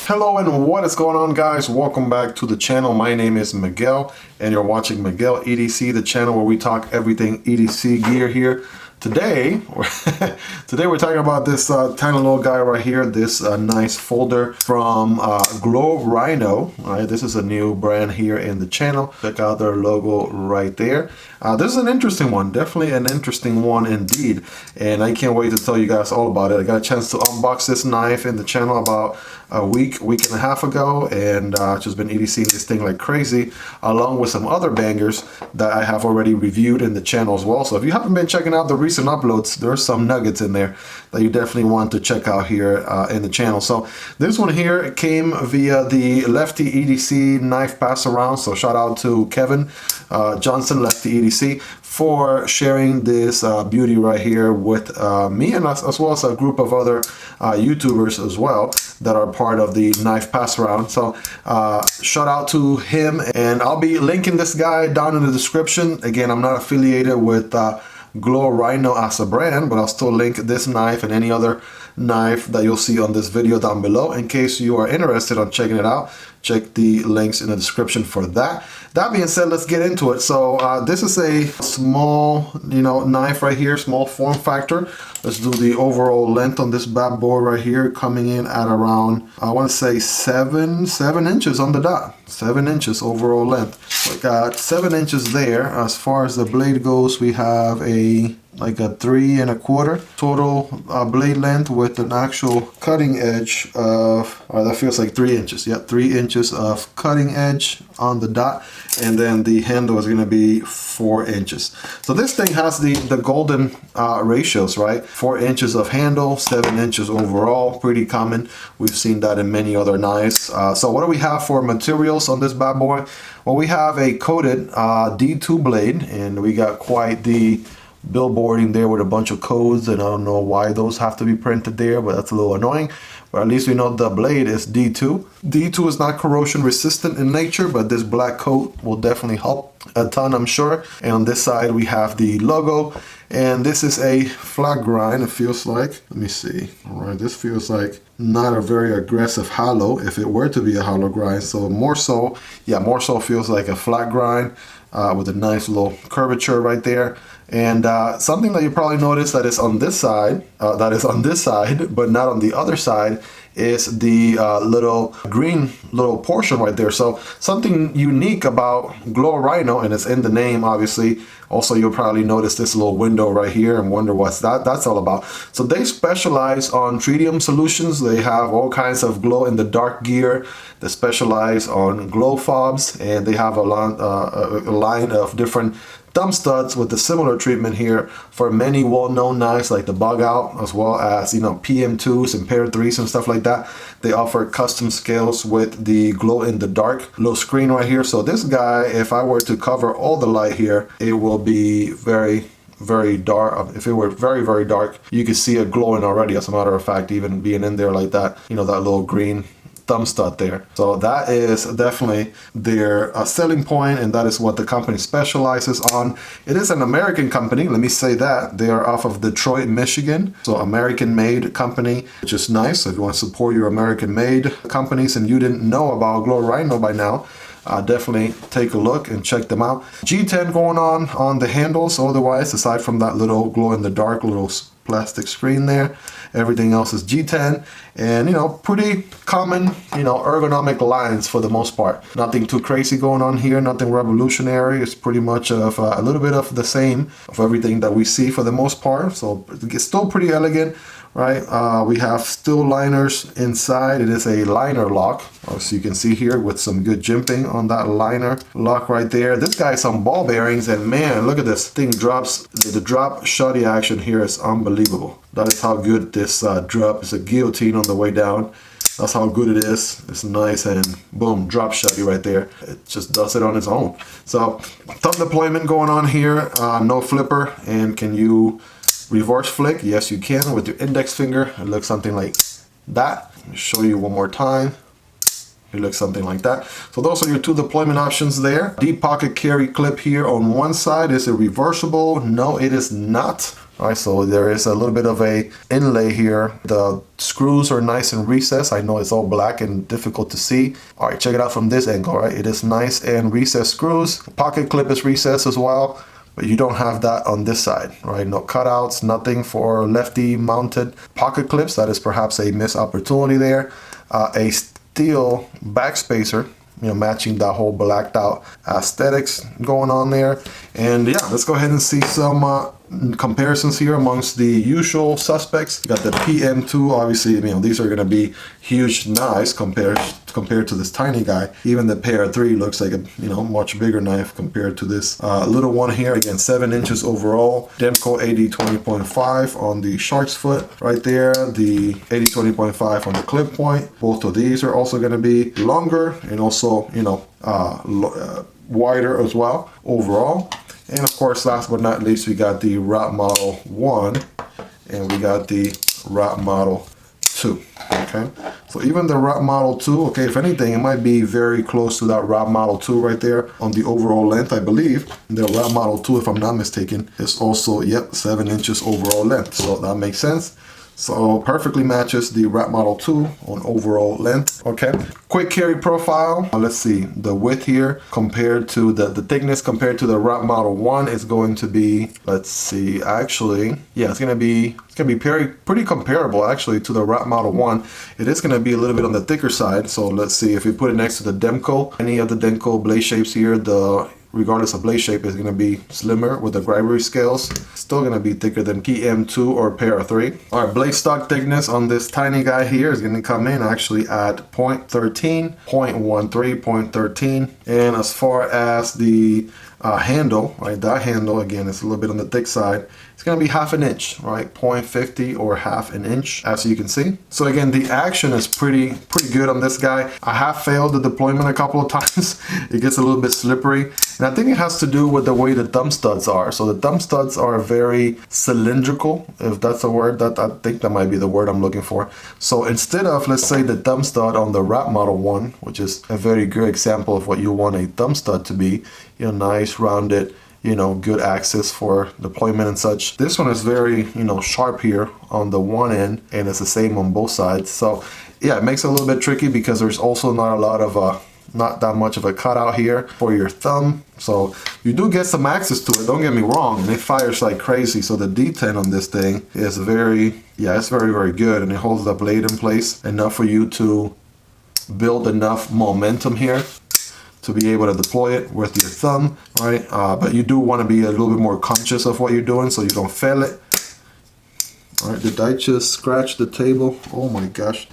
Hello and what is going on, guys? Welcome back to the channel. My name is Miguel and you're watching Miguel EDC, the channel where we talk everything EDC gear here. Today we're talking about this tiny little guy right here, this nice folder from Rhino. Right, this is a new brand here in the channel. Check out their logo right there. This is an interesting one, definitely an interesting one indeed, and I can't wait to tell you guys all about it. I got a chance to unbox this knife in the channel about a week and a half ago, and just been EDCing this thing like crazy, along with some other bangers that I have already reviewed in the channel as well. So if you haven't been checking out the recent uploads, there's some nuggets in there that you definitely want to check out here in the channel. So this one here came via the Lefty EDC knife pass around, so shout out to Kevin Johnson, Lefty EDC, for sharing this beauty right here with me, and as well as a group of other YouTubers as well that are part of the knife pass around. So shout out to him, and I'll be linking this guy down in the description. Again, I'm not affiliated with Rhino as a brand, but I'll still link this knife and any other knife that you'll see on this video down below in case you are interested on checking it out. Check the links in the description for that. That being said, let's get into it. So this is a small, knife right here, small form factor. Let's do the overall length on this bad boy right here, coming in at around, I want to say seven inches on the dot. 7 inches overall length. So I got 7 inches there. As far as the blade goes, we have like a 3 1/4 total blade length, with an actual cutting edge of, that feels like 3 inches. Yeah, 3 inches of cutting edge on the dot, and then the handle is going to be 4 inches. So this thing has the golden ratios, right? 4 inches of handle, 7 inches overall, pretty common. We've seen that in many other knives. So what do we have for materials on this bad boy? Well, we have a coated D2 blade, and we got quite the billboarding there with a bunch of codes, and I don't know why those have to be printed there, but that's a little annoying. But at least we know the blade is D2. D2 is not corrosion resistant in nature, but this black coat will definitely help a ton, I'm sure. And on this side we have the logo, and this is a flat grind, it feels like. Let me see. All right, this feels like not a very aggressive hollow if it were to be a hollow grind. So more so feels like a flat grind with a nice little curvature right there. And something that you probably noticed that is on this side, but not on the other side, is the little green portion right there. So something unique about Rhino, and it's in the name obviously. Also, you'll probably notice this little window right here and wonder what's that's all about. So they specialize on tritium solutions. They have all kinds of glow in the dark gear. They specialize on glow fobs, and they have a line of different thumb studs with a similar treatment here for many well-known knives like the Bug Out, as well as PM2s and Pair 3s and stuff like that. They offer custom scales with the glow in the dark little screen right here. So this guy, if I were to cover all the light here, it will be very dark. If it were very dark, you could see it glowing already, as a matter of fact, even being in there like that, that little green thumb stud there. So that is definitely their selling point, and that is what the company specializes on. It is an American company, let me say that. They are off of Detroit, Michigan, so American made company, which is nice. So if you want to support your American made companies and you didn't know about Rhino by now, definitely take a look and check them out. G10 going on the handles. Otherwise, aside from that little glow in the dark little plastic screen there, everything else is G10, and pretty common ergonomic lines for the most part. Nothing too crazy going on here, nothing revolutionary. It's pretty much of a little bit of the same of everything that we see for the most part. So it's still pretty elegant, right? We have steel liners inside. It is a liner lock, as you can see here, with some good jimping on that liner lock right there. This guy has some ball bearings, and man, look at this thing drops. The drop shutty action here is unbelievable. That is how good this drop is. A guillotine on the way down. That's how good it is. It's nice, and boom, drop shutty right there. It just does it on its own. So thumb deployment going on here, no flipper. And can you reverse flick? Yes, you can with your index finger. It looks something like that. Let me show you one more time. it looks something like that. So those are your two deployment options there. Deep pocket carry clip here on one side. Is it reversible? No, it is not. All right, so there is a little bit of a inlay here. The screws are nice and recessed. I know it's all black and difficult to see. All right, check it out from this angle, right? It is nice and recessed screws. Pocket clip is recessed as well, but you don't have that on this side, right? No cutouts, nothing for lefty mounted pocket clips. That is perhaps a missed opportunity there. A steel backspacer, you know, matching that whole blacked out aesthetics going on there. And yeah, let's go ahead and see some comparisons here amongst the usual suspects. You got the PM2, obviously, you know, these are going to be huge knives compared to this tiny guy. Even the Para 3 looks like a, you know, much bigger knife compared to this little one here. Again, 7 inches overall. Demko AD 20.5 on the shark's foot right there. The AD 20.5 on the clip point. Both of these are also going to be longer and also, you know, wider as well overall. And of course, last but not least, we got the Wrap Model 1 and we got the Wrap Model 2. Okay, so even the Wrap Model 2, okay, if anything, it might be very close to that Wrap Model 2 right there on the overall length, I believe. The Wrap Model 2, if I'm not mistaken, is also, yep, 7 inches overall length. So that makes sense. So perfectly matches the Wrap Model 2 on overall length. Okay, quick carry profile. Let's see, the width here compared to the thickness compared to the Wrap Model 1 is going to be, let's see, actually, yeah, it's gonna be pretty comparable actually to the Wrap Model 1. It is gonna be a little bit on the thicker side. So let's see, if we put it next to the Demko, any of the Demko blade shapes here, regardless of blade shape, is going to be slimmer with the Gribery scales. Still going to be thicker than PM2 or Para 3. All right, blade stock thickness on this tiny guy here is going to come in actually at 0.13, 0.13, 0.13. And as far as the handle, right, that handle, again, it's a little bit on the thick side. It's going to be half an inch, right, 0.50 or half an inch, as you can see. So again, the action is pretty good on this guy. I have failed the deployment a couple of times. It gets a little bit slippery. And I think it has to do with the way the thumb studs are. So the thumb studs are very cylindrical, if that's a word. That I think that might be the word I'm looking for. So instead of, let's say, the thumb stud on the Wrap Model 1, which is a very good example of what you want a thumb stud to be, you know, nice, rounded, you know, good access for deployment and such. This one is very, you know, sharp here on the one end, and it's the same on both sides. So yeah, it makes it a little bit tricky because there's also not a lot of not that much of a cutout here for your thumb. So you do get some access to it, don't get me wrong, and it fires like crazy. So the D10 on this thing is very, yeah, it's very good, and it holds the blade in place enough for you to build enough momentum here to be able to deploy it with your thumb, right? But you do want to be a little bit more conscious of what you're doing so you don't fail it. All right, did I just scratch the table? Oh my gosh.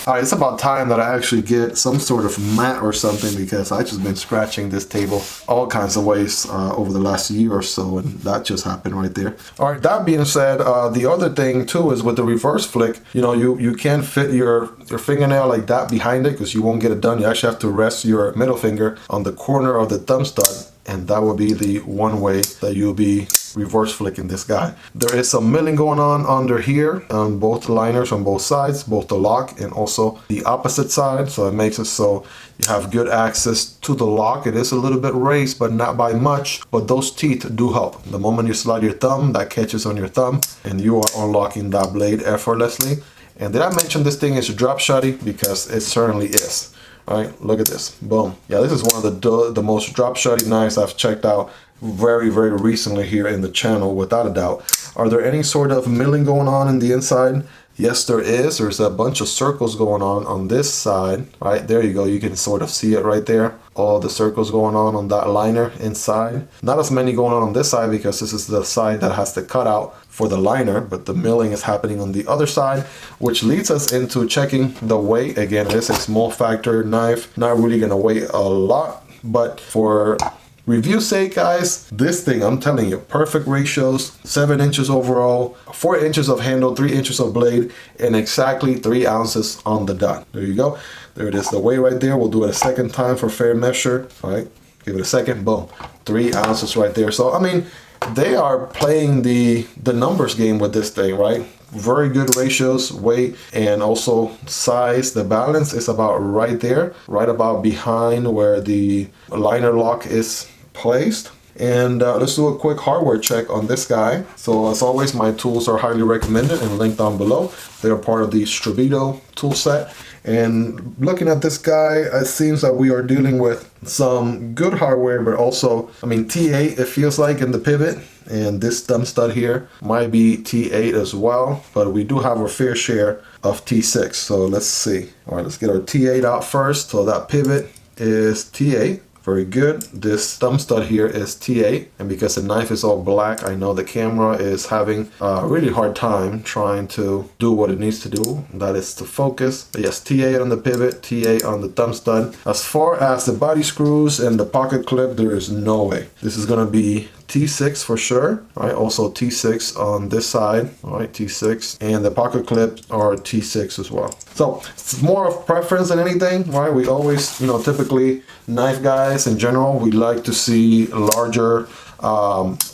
All right, it's about time that I actually get some sort of mat or something because I've just been scratching this table all kinds of ways over the last year or so, and that just happened right there. All right, that being said, the other thing too is with the reverse flick, you know, you can't fit your fingernail like that behind it because you won't get it done. You actually have to rest your middle finger on the corner of the thumb stud, and that will be the one way that you'll be reverse flicking this guy. There is some milling going on under here on both liners on both sides, both the lock and also the opposite side. So it makes it so you have good access to the lock. It is a little bit raised, but not by much, but those teeth do help. The moment you slide your thumb, that catches on your thumb and you are unlocking that blade effortlessly. And did I mention this thing is drop shotty? Because it certainly is. All right, look at this, boom. Yeah, this is one of the most drop shotty knives I've checked out very recently here in the channel, without a doubt. Are there any sort of milling going on in the inside? Yes, there is. There's a bunch of circles going on this side, right? There you go. You can sort of see it right there. All the circles going on that liner inside. Not as many going on this side because this is the side that has the cutout for the liner, but the milling is happening on the other side, which leads us into checking the weight. Again, it is a small factor knife. Not really going to weigh a lot, but for review sake, guys, this thing, I'm telling you, perfect ratios, 7 inches overall, 4 inches of handle, 3 inches of blade, and exactly 3 ounces on the dot. There you go. There it is, the weight right there. We'll do it a second time for fair measure. All right, give it a second, boom, 3 ounces right there. So, I mean, they are playing the numbers game with this thing, right? very good ratios, weight and also size. The balance is about right there, right about behind where the liner lock is placed. And let's do a quick hardware check on this guy. So as always, my tools are highly recommended and linked down below. They are part of the Spyderco tool set. And looking at this guy, it seems that we are dealing with some good hardware, but also, I mean, T8 it feels like in the pivot. And this thumb stud here might be T8 as well, but we do have our fair share of T6. So let's see. All right, let's get our T8 out first. So that pivot is T8. Very good. This thumb stud here is T8, and because the knife is all black, I know the camera is having a really hard time trying to do what it needs to do. That is to focus. But yes, T8 on the pivot, T8 on the thumb stud. As far as the body screws and the pocket clip, there is no way. This is gonna be T6 for sure, right? Also T6 on this side, all right, T6, and the pocket clips are T6 as well. So it's more of preference than anything, right? We always, you know, typically knife guys in general, we like to see larger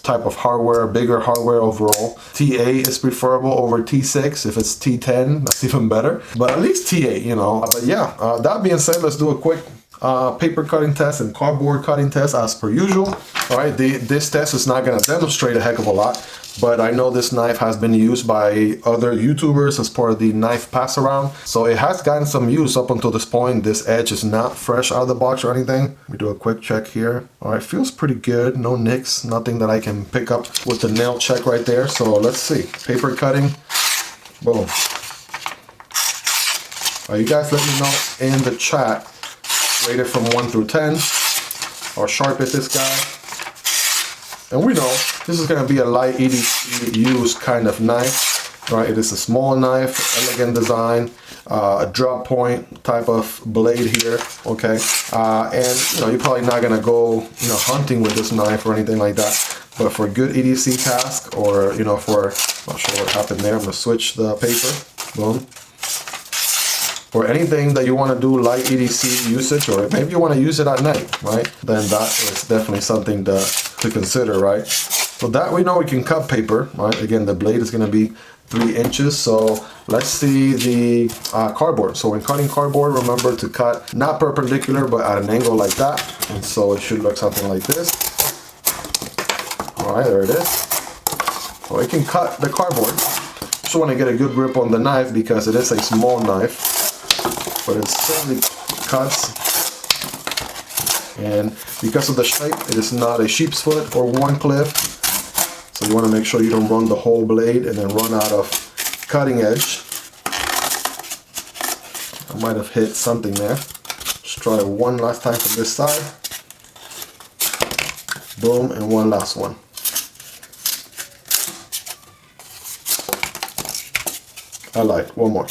type of hardware, bigger hardware overall. T8 is preferable over T6. If it's T10, that's even better, but at least T8, you know. But yeah, that being said, let's do a quick paper cutting test and cardboard cutting test as per usual. All right, this test is not going to demonstrate a heck of a lot, but I know this knife has been used by other YouTubers as part of the knife pass around, so it has gotten some use up until this point. This edge is not fresh out of the box or anything. We do a quick check here. All right, feels pretty good. No nicks, nothing that I can pick up with the nail check right there. So let's see, paper cutting, boom. All right, you guys let me know in the chat, rated from 1 through 10, how sharp is this guy? And we know this is going to be a light EDC used kind of knife, right? It is a small knife, elegant design, a drop point type of blade here, okay? And you know, you're probably not going to go, you know, hunting with this knife or anything like that. But for good EDC task, or you know, for, I'm not sure what happened there. I'm going to switch the paper, boom. For anything that you want to do light EDC usage, or maybe you want to use it at night, right? Then that is definitely something to consider, right? So that we know we can cut paper, right? Again, the blade is going to be 3 inches. So let's see the cardboard. So when cutting cardboard, remember to cut not perpendicular, but at an angle like that. And so it should look something like this. All right, there it is. So I can cut the cardboard. Just want to get a good grip on the knife because it is a small knife, but it certainly cuts. And because of the shape, it is not a sheep's foot or one clip. So you want to make sure you don't run the whole blade and then run out of cutting edge. I might have hit something there. Just try one last time from this side. Boom, and one last one. I lied, one more.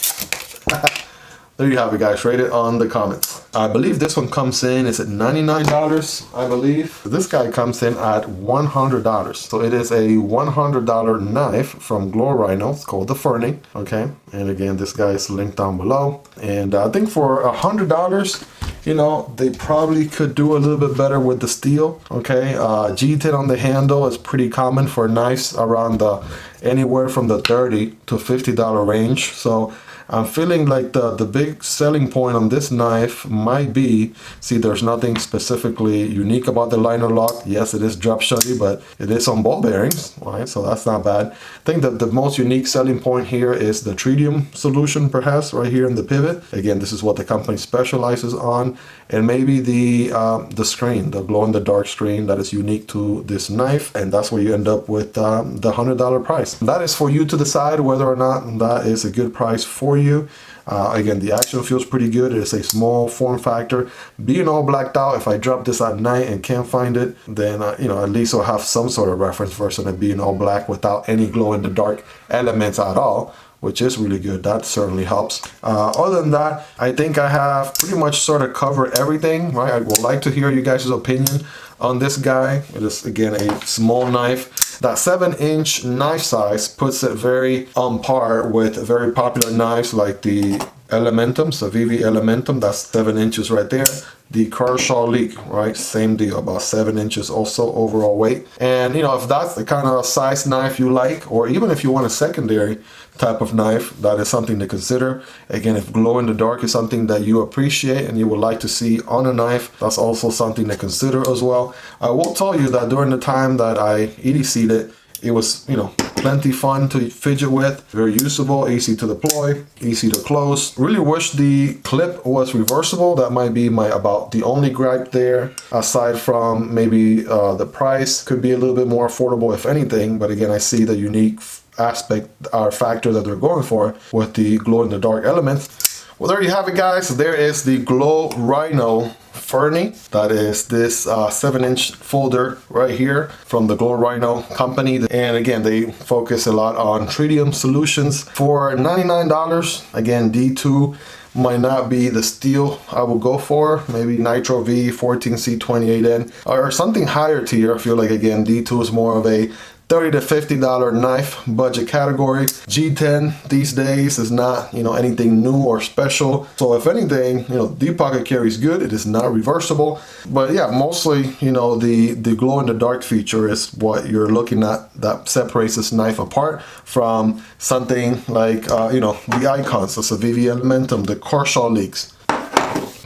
There you have it, guys. Rate it on the comments. I believe this one comes in, is it $99? I believe. This guy comes in at $100. So it is a $100 knife from Glow Rhino. It's called the Fermi. Okay. And again, this guy is linked down below. And I think for $100, you know, they probably could do a little bit better with the steel. Okay. G10 on the handle is pretty common for knives around the anywhere from the $30 to $50 range. So I'm feeling like the big selling point on this knife might be, see, there's nothing specifically unique about the liner lock. Yes, it is drop shutty, but it is on ball bearings, right? So that's not bad. I think that the most unique selling point here is the tritium solution, perhaps, right here in the pivot. Again, this is what the company specializes on. And maybe the screen, the glow-in-the-dark screen that is unique to this knife. And that's where you end up with the $100 price. That is for you to decide whether or not that is a good price for you. Again, the action feels pretty good. It is a small form factor. Being all blacked out, if I drop this at night and can't find it, then you know, at least I'll have some sort of reference versus it being all black without any glow-in-the-dark elements at all, which is really good. That certainly helps. Other than that, I think I have pretty much sort of covered everything, right? I would like to hear you guys' opinion on this guy. It is, again, a small knife. That 7-inch knife size puts it very on par with very popular knives like the Elementum, Civivi Elementum, that's 7 inches right there. The Kershaw Leek, right? Same deal, about 7 inches also overall weight. And you know, if that's the kind of size knife you like, or even if you want a secondary type of knife, that is something to consider. Again, if glow in the dark is something that you appreciate and you would like to see on a knife, that's also something to consider as well. I will tell you that during the time that I EDC'd it, it was, you know, plenty fun to fidget with, very usable, easy to deploy, easy to close. Really wish the clip was reversible. That might be about the only gripe there, aside from maybe the price could be a little bit more affordable if anything. But again, I see the unique aspect or factor that they're going for with the glow in the dark elements. Well, there you have it, guys. There is the Glow Rhino Fermi. That is this 7-inch folder right here from the Glow Rhino company. And again, they focus a lot on tritium solutions for $99. Again, D2 might not be the steel I will go for. Maybe Nitro V, 14C28N, or something higher tier. I feel like, again, D2 is more of a $30 to $50 knife budget category. G10 these days is not, you know, anything new or special. So if anything, you know, deep pocket carry is good. It is not reversible. But yeah, mostly, you know, the glow in the dark feature is what you're looking at that separates this knife apart from something like, you know, the icons, the Civivi Elementum, the Kershaw Leeks.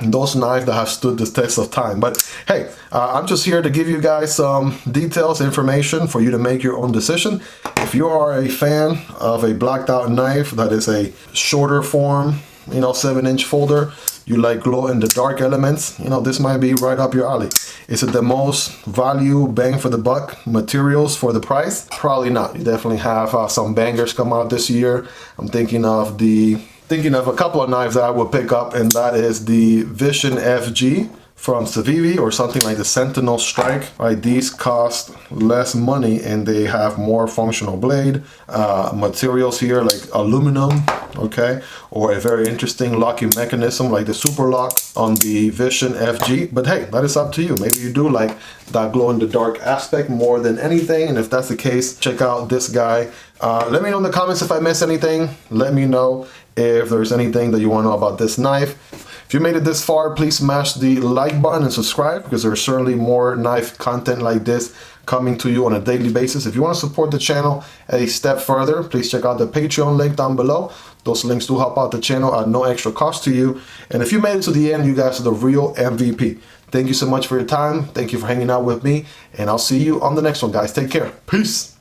Those knives that have stood the test of time. But hey, I'm just here to give you guys some details, information for you to make your own decision. If you are a fan of a blacked out knife that is a shorter form, you know, 7-inch folder, you like glow in the dark elements, you know, this might be right up your alley. Is it the most value bang for the buck materials for the price? Probably not. You definitely have some bangers come out this year. I'm thinking of a couple of knives that I will pick up, and that is the Vision FG from Civivi, or something like the Sentinel Strike. Right, these cost less money and they have more functional blade materials here, like aluminum, okay, or a very interesting locking mechanism like the Super Lock on the Vision FG. But hey, that is up to you. Maybe you do like that glow in the dark aspect more than anything, and if that's the case, check out this guy. Let me know in the comments if I missed anything. Let me know if there's anything that you want to know about this knife. If you made it this far, please smash the like button and subscribe, because there's certainly more knife content like this coming to you on a daily basis. If you want to support the channel a step further, please check out the Patreon link down below. Those links do help out the channel at no extra cost to you. And if you made it to the end, you guys are the real MVP. Thank you so much for your time. Thank you for hanging out with me, and I'll see you on the next one, guys. Take care. Peace.